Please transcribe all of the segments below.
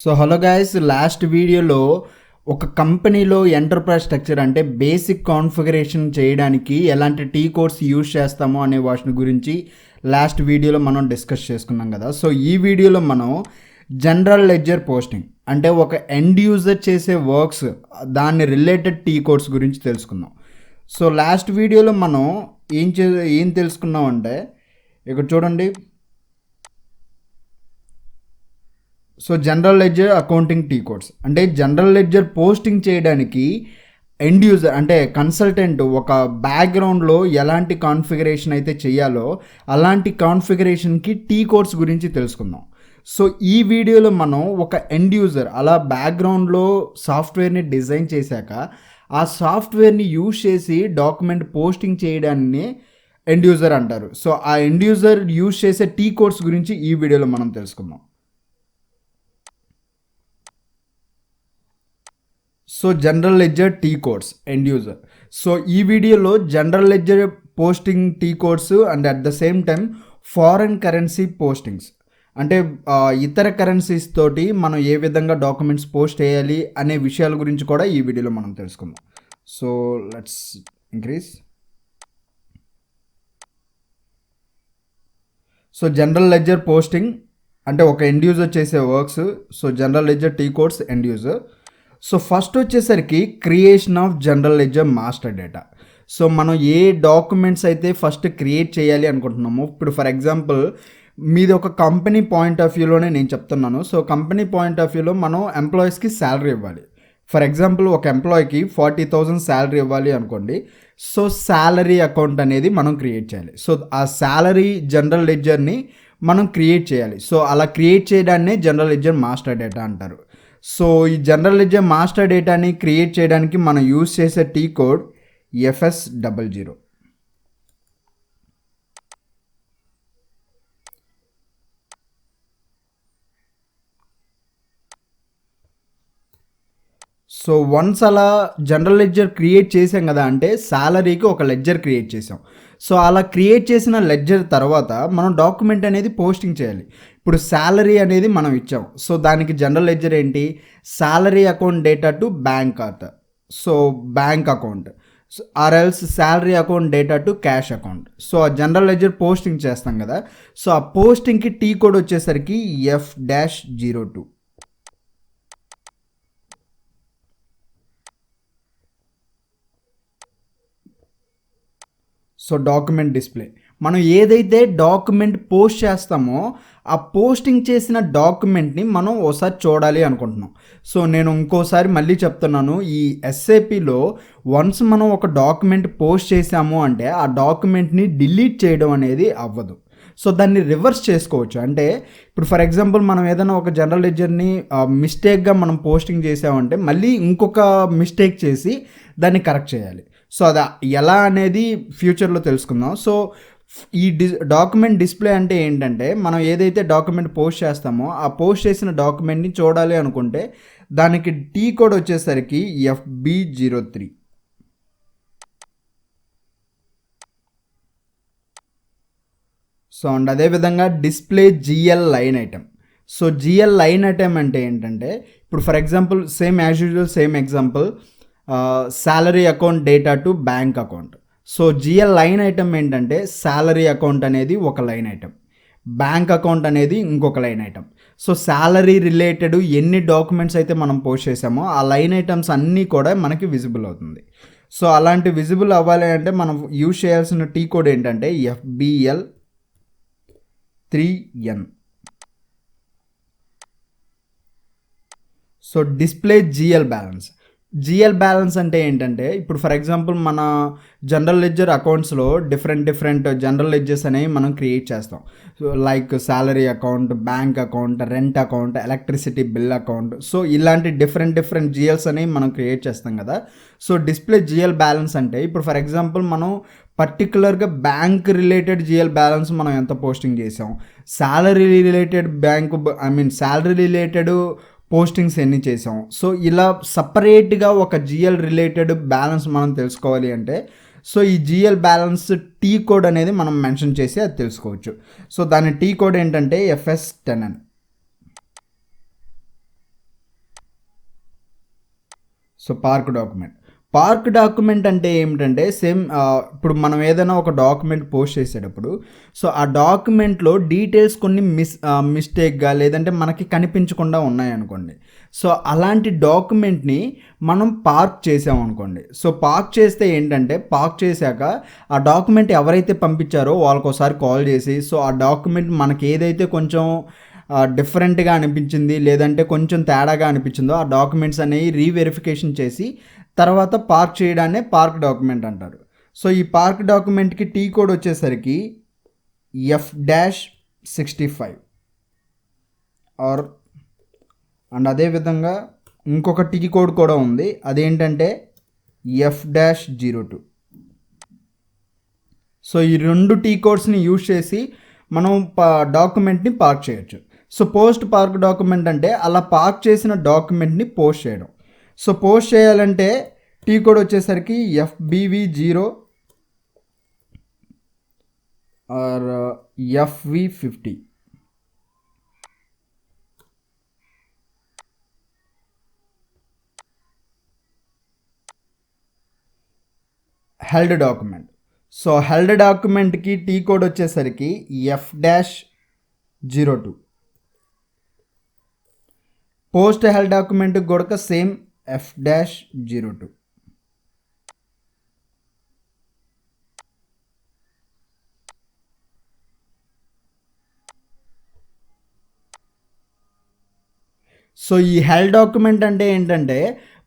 So hello guys, last వీడియోలో ఒక కంపెనీలో ఎంటర్ప్రైజ్ స్ట్రక్చర్ అంటే బేసిక్ కాన్ఫిగరేషన్ చేయడానికి ఎలాంటి టీ కోడ్స్ యూజ్ చేస్తామో అనే వాటి గురించి లాస్ట్ వీడియోలో మనం డిస్కస్ చేసుకున్నాం కదా. సో ఈ వీడియోలో మనం జనరల్ లెడ్జర్ పోస్టింగ్ అంటే ఒక ఎండ్ యూజర్ చేసే వర్క్స్ దాన్ని రిలేటెడ్ టీ కోడ్స్ గురించి తెలుసుకుందాం. సో లాస్ట్ వీడియోలో మనం ఏం తెలుసుకున్నాం అంటే ఇక్కడ చూడండి. So general ledger accounting T codes అంటే జనరల్ లెడ్జర్ పోస్టింగ్ చేయడానికి ఎండ్ యూజర్ అంటే కన్సల్టెంట్ ఒక బ్యాక్గ్రౌండ్లో ఎలాంటి కాన్ఫిగరేషన్ అయితే చేయాలో అలాంటి కాన్ఫిగరేషన్కి టీ కోడ్స్ గురించి తెలుసుకుందాం. సో ఈ వీడియోలో మనం ఒక ఎండ్ యూజర్ అలా బ్యాక్గ్రౌండ్లో సాఫ్ట్వేర్ని డిజైన్ చేశాక ఆ సాఫ్ట్వేర్ని యూజ్ చేసి డాక్యుమెంట్ పోస్టింగ్ చేయడాన్ని ఎండ్ యూజర్ అంటారు. సో ఆ ఎండ్ యూజర్ యూజ్ చేసే టీ కోడ్స్ గురించి ఈ వీడియోలో మనం తెలుసుకుందాం. So general ledger T codes end user. So ఈ వీడియోలో general ledger posting T codes and at the same time foreign currency postings అంటే ఇతర కరెన్సీస్ తోటి మనం ఏ విధంగా డాక్యుమెంట్స్ పోస్ట్ చేయాలి అనే విషయాల గురించి కూడా ఈ వీడియోలో మనం తెలుసుకుందాం. So let's increase. So general ledger posting అంటే ఒక ఎండ్ యూజర్ చేసే works. So general ledger T codes end user. So first వచ్చేసరికి creation of general ledger master data. So మనం ఏ డాక్యుమెంట్స్ అయితే ఫస్ట్ క్రియేట్ చేయాలి అనుకుంటున్నామో, ఇప్పుడు ఫర్ ఎగ్జాంపుల్ మీది ఒక కంపెనీ పాయింట్ ఆఫ్ వ్యూలోనే నేను చెప్తున్నాను. సో కంపెనీ పాయింట్ ఆఫ్ వ్యూలో మనం ఎంప్లాయీస్కి శాలరీ ఇవ్వాలి. ఫర్ ఎగ్జాంపుల్ ఒక ఎంప్లాయీకి 40,000 శాలరీ ఇవ్వాలి అనుకోండి. సో శాలరీ అకౌంట్ అనేది మనం క్రియేట్ చేయాలి. సో ఆ శాలరీ జనరల్ లెడ్జర్ని మనం క్రియేట్ చేయాలి. సో అలా క్రియేట్ చేయడాన్నే జనరల్ లెడ్జర్ మాస్టర్ డేటా అంటారు. సో ఈ జనరల్ లెడ్జర్ మాస్టర్ డేటాని క్రియేట్ చేయడానికి మనం యూజ్ చేసే T code FS00. So once అలా జనరల్ లెడ్జర్ క్రియేట్ చేసాం కదా, అంటే శాలరీకి ఒక లెడ్జర్ క్రియేట్ చేసాం. సో అలా క్రియేట్ చేసిన లెడ్జర్ తర్వాత మనం డాక్యుమెంట్ అనేది పోస్టింగ్ చేయాలి. ఇప్పుడు శాలరీ అనేది మనం ఇచ్చాం. సో దానికి జనరల్ లెడ్జర్ ఏంటి, salary account data to bank ఖాతా. So bank account or else salary account data to cash account. So ఆ జనరల్ లెడ్జర్ పోస్టింగ్ చేస్తాం కదా. సో ఆ పోస్టింగ్కి టీ కోడ్ వచ్చేసరికి F-02. సో డాక్యుమెంట్ డిస్ప్లే, మనం ఏదైతే డాక్యుమెంట్ పోస్ట్ చేస్తామో ఆ పోస్టింగ్ చేసిన డాక్యుమెంట్ని మనం ఒకసారి చూడాలి అనుకుంటున్నాం. సో నేను ఇంకోసారి మళ్ళీ చెప్తున్నాను, ఈ SAPలో వన్స్ మనం ఒక డాక్యుమెంట్ పోస్ట్ చేసాము అంటే ఆ డాక్యుమెంట్ని డిలీట్ చేయడం అనేది అవ్వదు. సో దాన్ని రివర్స్ చేసుకోవచ్చు. అంటే ఇప్పుడు ఫర్ ఎగ్జాంపుల్ మనం ఏదైనా ఒక జనరల్ లెడ్జర్ని మిస్టేక్గా మనం పోస్టింగ్ చేసామంటే మళ్ళీ ఇంకొక మిస్టేక్ చేసి దాన్ని కరెక్ట్ చేయాలి. సో అది ఎలా అనేది ఫ్యూచర్లో తెలుసుకుందాం. సో ఈ డాక్యుమెంట్ డిస్ప్లే అంటే ఏంటంటే మనం ఏదైతే డాక్యుమెంట్ పోస్ట్ చేస్తామో ఆ పోస్ట్ చేసిన డాక్యుమెంట్ని చూడాలి అనుకుంటే దానికి టీ కోడ్ వచ్చేసరికి FB03. సో అండ్ అదేవిధంగా display GL line item. So GL line item అంటే ఏంటంటే ఇప్పుడు for example same as usual same example salary account data to bank account. So GL line item ఏంటంటే శాలరీ అకౌంట్ అనేది ఒక line item, bank account అనేది ఇంకొక line item. So salary related ఎన్ని documents అయితే మనం పోస్ట్ చేసామో ఆ లైన్ ఐటమ్స్ అన్నీ కూడా మనకి విజిబుల్ అవుతుంది. సో అలాంటి విజిబుల్ అవ్వాలి అంటే మనం యూజ్ చేయాల్సిన టీ కోడ్ ఏంటంటే FBL3N. So display GL balance అంటే ఏంటంటే ఇప్పుడు ఫర్ ఎగ్జాంపుల్ మన జనరల్ లెడ్జర్ అకౌంట్స్లో డిఫరెంట్ జనరల్ లెడ్జర్స్ అనేవి మనం క్రియేట్ చేస్తాం. So like salary account, bank account, rent account, electricity bill account. So ఇలాంటి డిఫరెంట్ GLs అనేవి మనం క్రియేట్ చేస్తాం కదా. సో డిస్ప్లే GL బ్యాలెన్స్ అంటే ఇప్పుడు ఫర్ ఎగ్జాంపుల్ మనం పర్టికులర్గా బ్యాంక్ రిలేటెడ్ GL బ్యాలెన్స్ మనం ఎంత పోస్టింగ్ చేసాం, salary related salary related postings ఎన్ని చేసాం. సో ఇలా సపరేట్గా ఒక GL రిలేటెడ్ బ్యాలెన్స్ మనం తెలుసుకోవాలి అంటే సో ఈ GL బ్యాలెన్స్ టీ కోడ్ అనేది మనం మెన్షన్ చేసి అది తెలుసుకోవచ్చు. సో దాని టీ కోడ్ ఏంటంటే FS10N. సో పార్క్ డాక్యుమెంట్ అంటే ఏమిటంటే సేమ్ ఇప్పుడు మనం ఏదైనా ఒక డాక్యుమెంట్ పోస్ట్ చేసేటప్పుడు సో ఆ డాక్యుమెంట్లో డీటెయిల్స్ కొన్ని మిస్టేక్గా లేదంటే మనకి కనిపించకుండా ఉన్నాయనుకోండి. సో అలాంటి డాక్యుమెంట్ని మనం పార్క్ చేసామనుకోండి. సో పార్క్ చేస్తే ఏంటంటే పార్క్ చేశాక ఆ డాక్యుమెంట్ ఎవరైతే పంపించారో వాళ్ళకి ఒకసారి కాల్ చేసి సో ఆ డాక్యుమెంట్ మనకి ఏదైతే కొంచెం డిఫరెంట్గా అనిపించింది లేదంటే కొంచెం తేడాగా అనిపించిందో ఆ డాక్యుమెంట్స్ అనేవి రీవెరిఫికేషన్ చేసి తర్వాత పార్క్ చేయడాన్ని పార్క్ డాక్యుమెంట్ అంటారు. సో ఈ పార్క్ డాక్యుమెంట్కి టీ కోడ్ వచ్చేసరికి F-65 అండ్ అదేవిధంగా ఇంకొక టీ కోడ్ కూడా ఉంది, అదేంటంటే F-02. సో ఈ రెండు టీ కోడ్స్ని యూజ్ చేసి మనం డాక్యుమెంట్ని పార్క్ చేయొచ్చు. సో పోస్ట్ పార్క్ డాక్యుమెంట్ అంటే అలా పార్క్ చేసిన డాక్యుమెంట్ని పోస్ట్ చేయడం. సో పోస్ట్ చేయాలంటే టీ కోడ్ వచ్చేసరికి FBV0 or FV50. Held document. So held డాక్యుమెంట్కి టీ కోడ్ వచ్చేసరికి F-02. పోస్ట్ హెల్డ్ డాక్యుమెంట్కి కూడా సేమ్ F-02. సో ఈ హెల్డ్ డాక్యుమెంట్ అంటే ఏంటంటే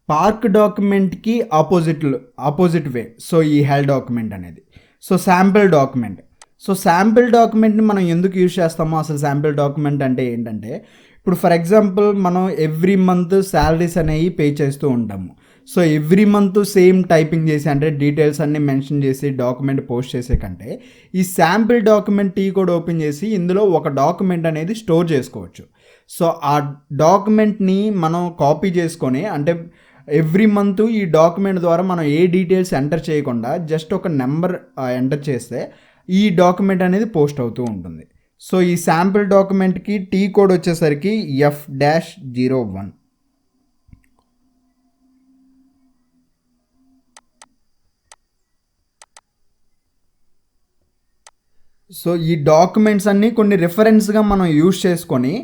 పార్క్ డాక్యుమెంట్కి ఆపోజిట్ వే. సో ఈ హెల్డ్ డాక్యుమెంట్ అనేది so sample document. So sample డాక్యుమెంట్ని మనం ఎందుకు యూజ్ చేస్తామో, అసలు శాంపిల్ డాక్యుమెంట్ అంటే ఏంటంటే ఇప్పుడు ఫర్ ఎగ్జాంపుల్ మనం ఎవ్రీ మంత్ శాలరీస్ అనేవి పే చేస్తూ ఉంటాము. So every month same typing చేసి అంటే డీటెయిల్స్ అన్నీ మెన్షన్ చేసి డాక్యుమెంట్ పోస్ట్ చేసే కంటే ఈ sample document T code open చేసి ఇందులో ఒక డాక్యుమెంట్ అనేది స్టోర్ చేసుకోవచ్చు. సో ఆ డాక్యుమెంట్ని మనం కాపీ చేసుకొని అంటే ఎవ్రీ మంత్ ఈ డాక్యుమెంట్ ద్వారా మనం ఏ డీటెయిల్స్ ఎంటర్ చేయకుండా జస్ట్ ఒక నెంబర్ ఎంటర్ చేస్తే ఈ డాక్యుమెంట్ అనేది పోస్ట్ అవుతూ ఉంటుంది. సో ఈ శాంపిల్ డాక్యుమెంట్కి టీ కోడ్ వచ్చేసరికి F-01. సో ఈ డాక్యుమెంట్స్ అన్నీ కొన్ని రిఫరెన్స్గా మనం యూజ్ చేసుకొని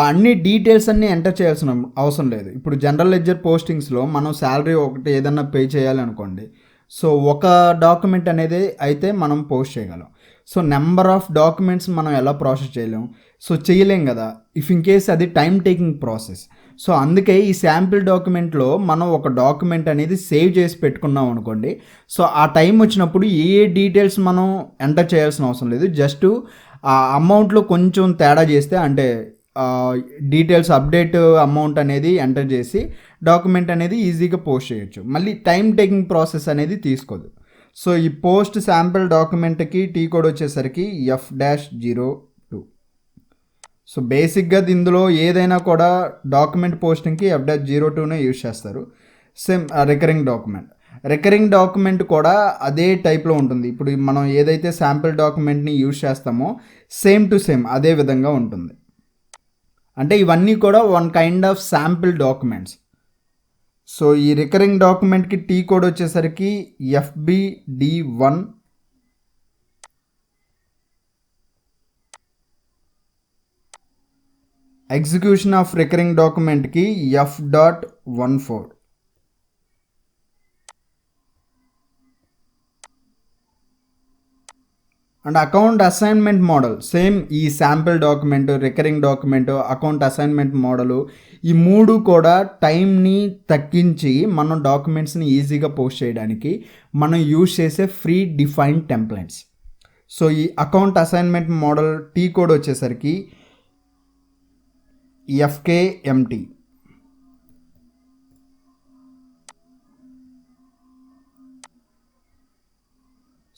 అన్ని డీటెయిల్స్ అన్నీ ఎంటర్ చేయాల్సిన అవసరం లేదు. ఇప్పుడు జనరల్ లెడ్జర్ పోస్టింగ్స్లో మనం శాలరీ ఒకటి ఏదన్నా పే చేయాలనుకోండి, సో ఒక డాక్యుమెంట్ అనేది అయితే మనం పోస్ట్ చేయగలం. సో నెంబర్ ఆఫ్ డాక్యుమెంట్స్ మనం ఎలా ప్రాసెస్ చేయలేం, సో చేయలేం కదా ఇఫ్ ఇన్ కేస్ అది టైం టేకింగ్ ప్రాసెస్. సో అందుకే ఈ శాంపిల్ డాక్యుమెంట్లో మనం ఒక డాక్యుమెంట్ అనేది సేవ్ చేసి పెట్టుకున్నాం అనుకోండి, సో ఆ టైం వచ్చినప్పుడు ఏ డీటెయిల్స్ మనం ఎంటర్ చేయాల్సిన అవసరం లేదు. జస్ట్ ఆ అమౌంట్లో కొంచెం తేడా చేస్తే అంటే డీటెయిల్స్ అప్డేట్ అమౌంట్ అనేది ఎంటర్ చేసి డాక్యుమెంట్ అనేది ఈజీగా పోస్ట్ చేయొచ్చు. మళ్ళీ టైం టేకింగ్ ప్రాసెస్ అనేది తీసుకోదు. సో ఈ పోస్ట్ శాంపిల్ డాక్యుమెంట్కి టీ కోడ్ వచ్చేసరికి F-02. సో బేసిక్గా ఇందులో ఏదైనా కూడా డాక్యుమెంట్ పోస్టింగ్కి F-02నే యూజ్ చేస్తారు. సేమ్ రికరింగ్ డాక్యుమెంట్ కూడా అదే టైప్లో ఉంటుంది. ఇప్పుడు మనం ఏదైతే శాంపిల్ డాక్యుమెంట్ని యూజ్ చేస్తామో సేమ్ టు సేమ్ అదే విధంగా ఉంటుంది. అంటే ఇవన్నీ కూడా one kind of sample documents. So ఈ రికరింగ్ డాక్యుమెంట్కి టీ కోడ్ వచ్చేసరికి FBD1. ఎగ్జిక్యూషన్ ఆఫ్ రికరింగ్ డాక్యుమెంట్కి F.14. And account assignment model same ఈ sample document, recurring document, account assignment model ఈ మూడు కూడా టైంని తగ్గించి మనం డాక్యుమెంట్స్ని ఈజీగా పోస్ట్ చేయడానికి మనం యూజ్ చేసే ఫ్రీ డిఫైన్డ్ టెంప్లెట్స్. సో ఈ account assignment model tea code వచ్చేసరికి FKMT.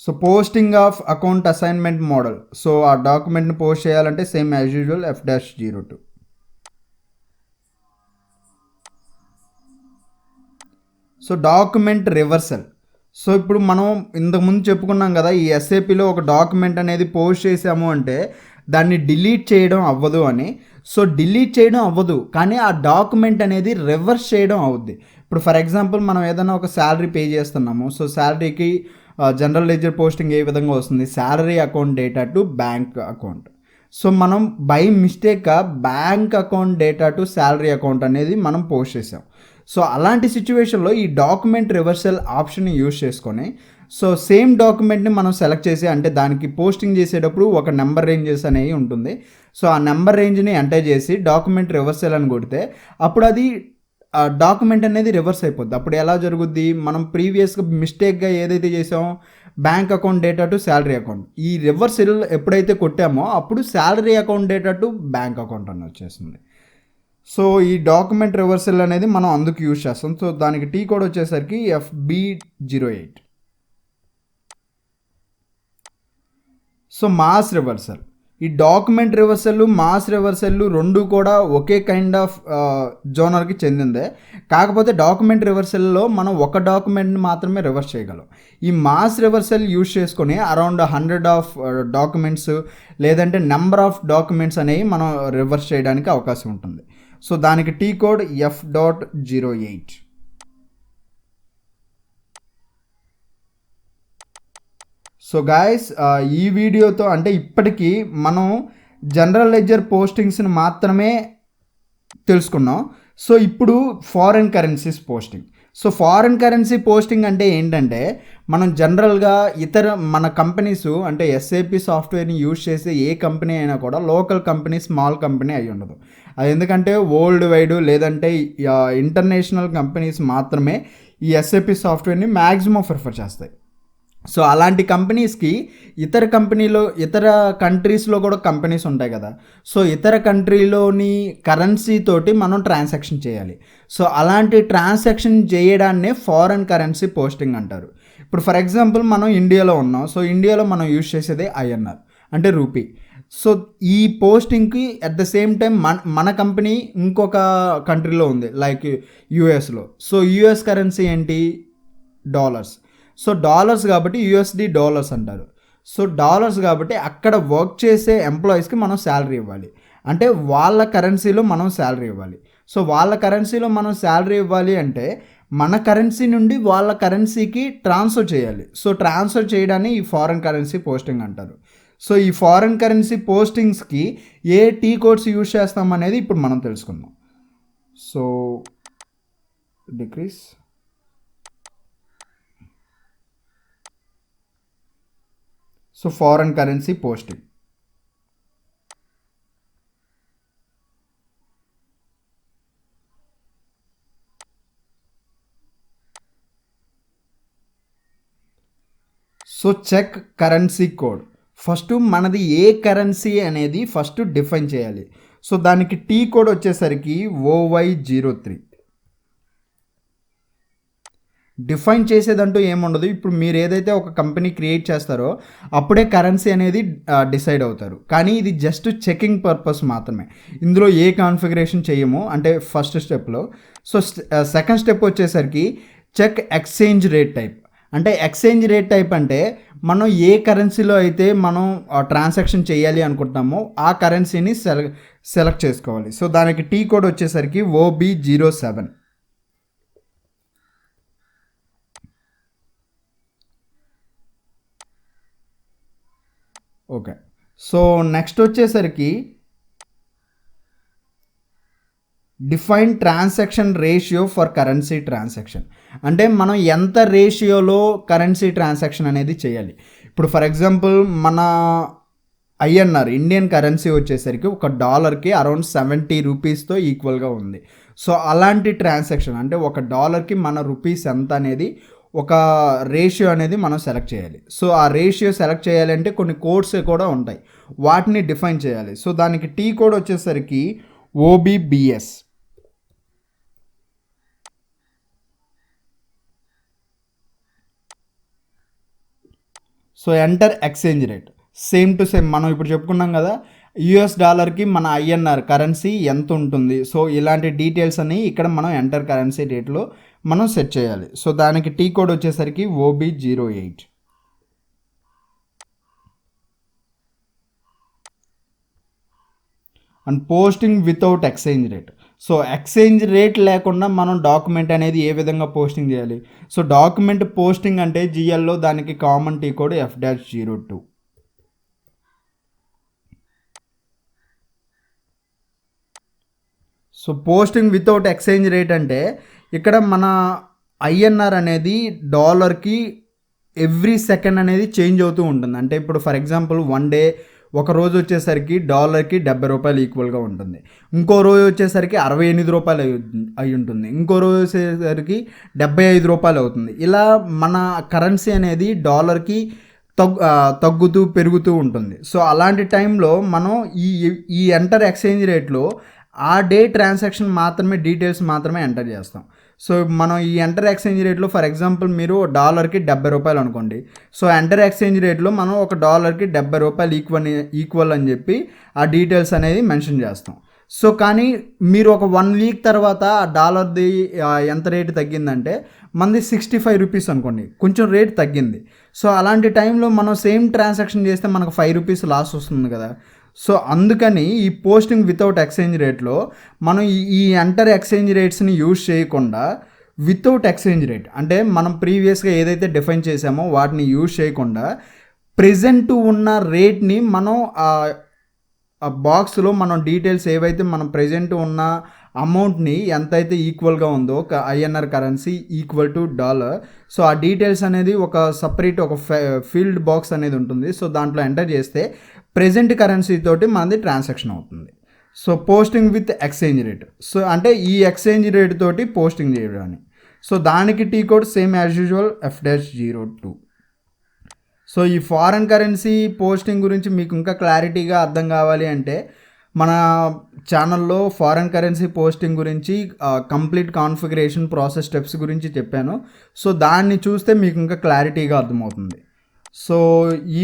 So posting of account assignment model. So ఆ డాక్యుమెంట్ని పోస్ట్ చేయాలంటే same as usual F-02. So document reversal. So ఇప్పుడు మనం ఇంతకుముందు చెప్పుకున్నాం కదా ఈ SAPలో ఒక డాక్యుమెంట్ అనేది పోస్ట్ చేసాము అంటే దాన్ని డిలీట్ చేయడం అవ్వదు అని. సో డిలీట్ చేయడం అవ్వదు, కానీ ఆ డాక్యుమెంట్ అనేది రివర్స్ చేయడం అవుద్ది. ఇప్పుడు ఫర్ ఎగ్జాంపుల్ మనం ఏదైనా ఒక శాలరీ పే చేస్తున్నాము. సో శాలరీకి జనరల్ లెడ్జర్ పోస్టింగ్ ఏ విధంగా వస్తుంది, salary account data to bank account. So మనం బై మిస్టేక్గా bank account data to salary account అనేది మనం పోస్ట్ చేసాం. సో అలాంటి సిచ్యువేషన్లో ఈ డాక్యుమెంట్ రివర్సల్ ఆప్షన్ని యూజ్ చేసుకొని సో సేమ్ డాక్యుమెంట్ని మనం సెలెక్ట్ చేసి, అంటే దానికి పోస్టింగ్ చేసేటప్పుడు ఒక నెంబర్ రేంజెస్ అనేవి ఉంటుంది. సో ఆ నెంబర్ రేంజ్ని ఎంటర్ చేసి డాక్యుమెంట్ రివర్సల్ అని కొడితే అప్పుడు అది డాక్యుమెంట్ అనేది రివర్స్ అయిపోద్ది. అప్పుడు ఎలా జరుగుద్ది, మనం ప్రీవియస్గా మిస్టేక్గా ఏదైతే చేసామో bank account data to salary account, ఈ రివర్సల్ ఎప్పుడైతే కొట్టామో అప్పుడు salary account data to bank account అని వచ్చేస్తుంది. సో ఈ డాక్యుమెంట్ రివర్సల్ అనేది మనం అందుకు యూజ్ చేస్తాం. సో దానికి టీ కోడ్ వచ్చేసరికి FB08. సో మాస్ రివర్సల్, ఈ డాక్యుమెంట్ రివర్సల్ మాస్ రివర్సల్ రెండు కూడా ఒకే కైండ్ ఆఫ్ జోనర్కి చెందిందే. కాకపోతే డాక్యుమెంట్ రివర్సల్లో మనం ఒక డాక్యుమెంట్ని మాత్రమే రివర్స్ చేయగలం. ఈ మాస్ రివర్సల్ యూజ్ చేసుకొని అరౌండ్ 100 ఆఫ్ డాక్యుమెంట్స్ లేదంటే నెంబర్ ఆఫ్ డాక్యుమెంట్స్ అనేవి మనం రివర్స్ చేయడానికి అవకాశం ఉంటుంది. సో దానికి T code F.08. So guys, ఈ వీడియోతో అంటే ఇప్పటికీ మనం జనరల్ లెడ్జర్ పోస్టింగ్స్ని మాత్రమే తెలుసుకున్నాం. సో ఇప్పుడు foreign currencies posting. So foreign currency posting అంటే ఏంటంటే మనం జనరల్గా మన కంపెనీస్ అంటే SAP సాఫ్ట్వేర్ని యూజ్ చేసే ఏ కంపెనీ అయినా కూడా లోకల్ కంపెనీ, స్మాల్ కంపెనీ అయి ఉండదు. అది ఎందుకంటే వరల్డ్ వైడ్ లేదంటే ఇంటర్నేషనల్ కంపెనీస్ మాత్రమే ఈ SAP సాఫ్ట్వేర్ని మ్యాక్సిమం ప్రిఫర్ చేస్తాయి. సో అలాంటి కంపెనీస్కి ఇతర కంట్రీస్లో కూడా కంపెనీస్ ఉంటాయి కదా. సో ఇతర కంట్రీలోని కరెన్సీ తోటి మనం ట్రాన్సాక్షన్ చేయాలి. సో అలాంటి ట్రాన్సాక్షన్ చేయడాన్నే ఫారెన్ కరెన్సీ పోస్టింగ్ అంటారు. ఇప్పుడు ఫర్ ఎగ్జాంపుల్ మనం ఇండియాలో ఉన్నాం. సో ఇండియాలో మనం యూజ్ చేసేదే INR అంటే రూపీ. సో ఈ పోస్టింగ్కి అట్ ద సేమ్ టైం మన కంపెనీ ఇంకొక కంట్రీలో ఉంది, లైక్ యూఎస్లో. సో యూఎస్ కరెన్సీ ఏంటి, డాలర్స్. సో డాలర్స్ కాబట్టి USD డాలర్స్ అంటారు. సో డాలర్స్ కాబట్టి అక్కడ వర్క్ చేసే ఎంప్లాయీస్కి మనం శాలరీ ఇవ్వాలి, అంటే వాళ్ళ కరెన్సీలో మనం శాలరీ ఇవ్వాలి. సో వాళ్ళ కరెన్సీలో మనం శాలరీ ఇవ్వాలి అంటే మన కరెన్సీ నుండి వాళ్ళ కరెన్సీకి ట్రాన్స్ఫర్ చేయాలి. సో ట్రాన్స్ఫర్ చేయడాన్ని ఈ ఫారెన్ కరెన్సీ పోస్టింగ్ అంటారు. సో ఈ ఫారెన్ కరెన్సీ పోస్టింగ్స్కి ఏ టీ కోడ్స్ యూజ్ చేస్తాం అనేది ఇప్పుడు మనం తెలుసుకుందాం. So decrease. So foreign currency posting. So check currency code. First మనది ఏ కరెన్సీ అనేది ఫస్ట్ డిఫైన్ చేయాలి. సో దానికి టీ కోడ్ వచ్చేసరికి OY03. డిఫైన్ చేసేదంటూ ఏముండదు. ఇప్పుడు మీరు ఏదైతే ఒక కంపెనీ క్రియేట్ చేస్తారో అప్పుడే కరెన్సీ అనేది డిసైడ్ అవుతారు, కానీ ఇది జస్ట్ చెకింగ్ పర్పస్ మాత్రమే. ఇందులో ఏ కాన్ఫిగరేషన్ చేయము అంటే ఫస్ట్ స్టెప్లో. సో సెకండ్ స్టెప్ వచ్చేసరికి చెక్ ఎక్స్చేంజ్ రేట్ టైప్. అంటే ఎక్స్చేంజ్ రేట్ టైప్ అంటే మనం ఏ కరెన్సీలో అయితే మనం ట్రాన్సాక్షన్ చేయాలి అనుకుంటున్నామో ఆ కరెన్సీని సెలెక్ట్ చేసుకోవాలి. సో దానికి టీ కోడ్ వచ్చేసరికి OB07. ఓకే. సో నెక్స్ట్ వచ్చేసరికి define transaction ratio for currency transaction. అంటే మనం ఎంత రేషియోలో కరెన్సీ ట్రాన్సాక్షన్ అనేది చేయాలి. ఇప్పుడు ఫర్ ఎగ్జాంపుల్ మన INR ఇండియన్ కరెన్సీ వచ్చేసరికి ఒక డాలర్కి అరౌండ్ 70 రూపీస్తో ఈక్వల్గా ఉంది. సో అలాంటి ట్రాన్సాక్షన్ అంటే ఒక డాలర్కి మన రూపీస్ ఎంత అనేది ఒక రేషియో అనేది మనం సెలెక్ట్ చేయాలి. సో ఆ రేషియో సెలెక్ట్ చేయాలంటే కొన్ని కోడ్స్ కూడా ఉంటాయి, వాటిని డిఫైన్ చేయాలి. సో దానికి టీ కోడ్ వచ్చేసరికి OBBS. So enter exchange rate. Same to same మనం ఇప్పుడు చెప్పుకున్నాం కదా, US డాలర్కి మన INR కరెన్సీ ఎంత ఉంటుంది. సో ఇలాంటి డీటెయిల్స్ అన్ని ఇక్కడ మనం ఎంటర్ కరెన్సీ రేట్లో మనం సెట్ చేయాలి. సో దానికి టీ కోడ్ వచ్చేసరికి OB08. And posting without exchange rate. So exchange rate లేకుండా మనం డాక్యుమెంట్ అనేది ఏ విధంగా పోస్టింగ్ చేయాలి? సో డాక్యుమెంట్ పోస్టింగ్ అంటే జిఎల్లో దానికి common T code F-02. So posting without exchange rate అంటే ఇక్కడ మన ఐఎన్ఆర్ అనేది డాలర్కి ఎవ్రీ సెకండ్ అనేది చేంజ్ అవుతూ ఉంటుంది. అంటే ఇప్పుడు ఫర్ ఎగ్జాంపుల్ వన్ డే ఒక రోజు వచ్చేసరికి డాలర్కి 70 రూపాయలు ఈక్వల్గా ఉంటుంది, ఇంకో రోజు వచ్చేసరికి 68 రూపాయలు అయి ఉంటుంది, ఇంకో రోజు వచ్చేసరికి 75 రూపాయలు అవుతుంది. ఇలా మన కరెన్సీ అనేది డాలర్కి తగ్గుతూ పెరుగుతూ ఉంటుంది. సో అలాంటి టైంలో మనం ఈ ఎంటర్ ఎక్స్చేంజ్ రేట్లో ఆ డే ట్రాన్సాక్షన్ మాత్రమే డీటెయిల్స్ మాత్రమే ఎంటర్ చేస్తాం. సో మనం ఈ ఎంటర్ ఎక్స్చేంజ్ రేట్లో ఫర్ ఎగ్జాంపుల్ మీరు డాలర్కి 70 రూపాయలు అనుకోండి. సో ఎంటర్ ఎక్స్చేంజ్ రేట్లో మనం ఒక డాలర్కి 70 రూపాయలు ఈక్వల్ అని చెప్పి ఆ డీటెయిల్స్ అనేది మెన్షన్ చేస్తాం. సో కానీ మీరు ఒక 1 వీక్ తర్వాత ఆ డాలర్ది ఎంత రేటు తగ్గిందంటే మనది 65 రూపీస్ అనుకోండి, కొంచెం రేట్ తగ్గింది. సో అలాంటి టైంలో మనం సేమ్ ట్రాన్సాక్షన్ చేస్తే మనకు 5 రూపీస్ లాస్ వస్తుంది కదా. సో అందుకని ఈ పోస్టింగ్ వితౌట్ ఎక్స్చేంజ్ రేట్లో మనం ఈ ఎంటర్ ఎక్స్చేంజ్ రేట్స్ని యూజ్ చేయకుండా వితౌట్ ఎక్స్చేంజ్ రేట్ అంటే మనం ప్రీవియస్గా ఏదైతే డిఫైన్ చేసామో వాటిని యూజ్ చేయకుండా ప్రెజెంట్ ఉన్న రేట్ని మనం ఆ బాక్స్లో మనం డీటెయిల్స్ ఏవైతే మనం ప్రెజెంట్ ఉన్న అమౌంట్ని ఎంతైతే ఈక్వల్గా ఉందో ఒక INR currency equal to dollar, so ఆ డీటెయిల్స్ అనేది ఒక సపరేట్ ఒక ఫీల్డ్ బాక్స్ అనేది ఉంటుంది. సో దాంట్లో ఎంటర్ చేస్తే ప్రెజెంట్ కరెన్సీ తోటి మనది ట్రాన్సాక్షన్ అవుతుంది. So posting with exchange rate, so అంటే ఈ ఎక్స్చేంజ్ రేట్ తోటి పోస్టింగ్ చేయడానికి. సో దానికి T code same as usual F-02. So ఈ ఫారెన్ కరెన్సీ పోస్టింగ్ గురించి మీకు ఇంకా క్లారిటీగా అర్థం కావాలి అంటే మన ఛానల్లో ఫారెన్ కరెన్సీ పోస్టింగ్ గురించి కంప్లీట్ కాన్ఫిగరేషన్ ప్రాసెస్ స్టెప్స్ గురించి చెప్పాను. సో దాన్ని చూస్తే మీకు ఇంకా క్లారిటీగా అర్థమవుతుంది. సో ఈ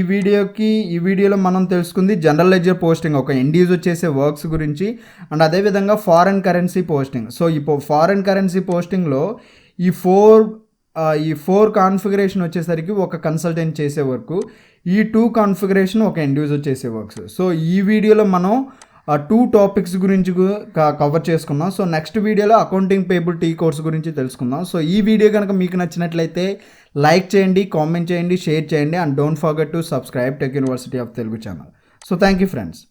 వీడియోలో మనం తెలుసుకుంది జనరల్ లెడ్జర్ పోస్టింగ్, ఒక ఇండివిజువల్ చేసే వర్క్స్ గురించి, అండ్ అదేవిధంగా ఫారెన్ కరెన్సీ పోస్టింగ్. సో ఇప్పుడు ఫారెన్ కరెన్సీ పోస్టింగ్లో ఈ ఫోర్ కాన్ఫిగరేషన్ వచ్చేసరికి ఒక కన్సల్టెంట్ చేసే వర్క్, ఈ 2 కాన్ఫిగరేషన్ ఒక ఇండివిజువల్ చేసే వర్క్స్. సో ఈ వీడియోలో మనం 2 టాపిక్స్ గురించి కవర్ చేసుకుందాం. సో నెక్స్ట్ వీడియోలో అకౌంటింగ్ పేబుల్ టీ కోర్స్ గురించి తెలుసుకుందాం. సో ఈ వీడియో కనుక మీకు నచ్చినట్లయితే లైక్ చేయండి, కామెంట్ చేయండి, షేర్ చేయండి, and don't forget to subscribe tech university of Telugu channel. So thank you friends.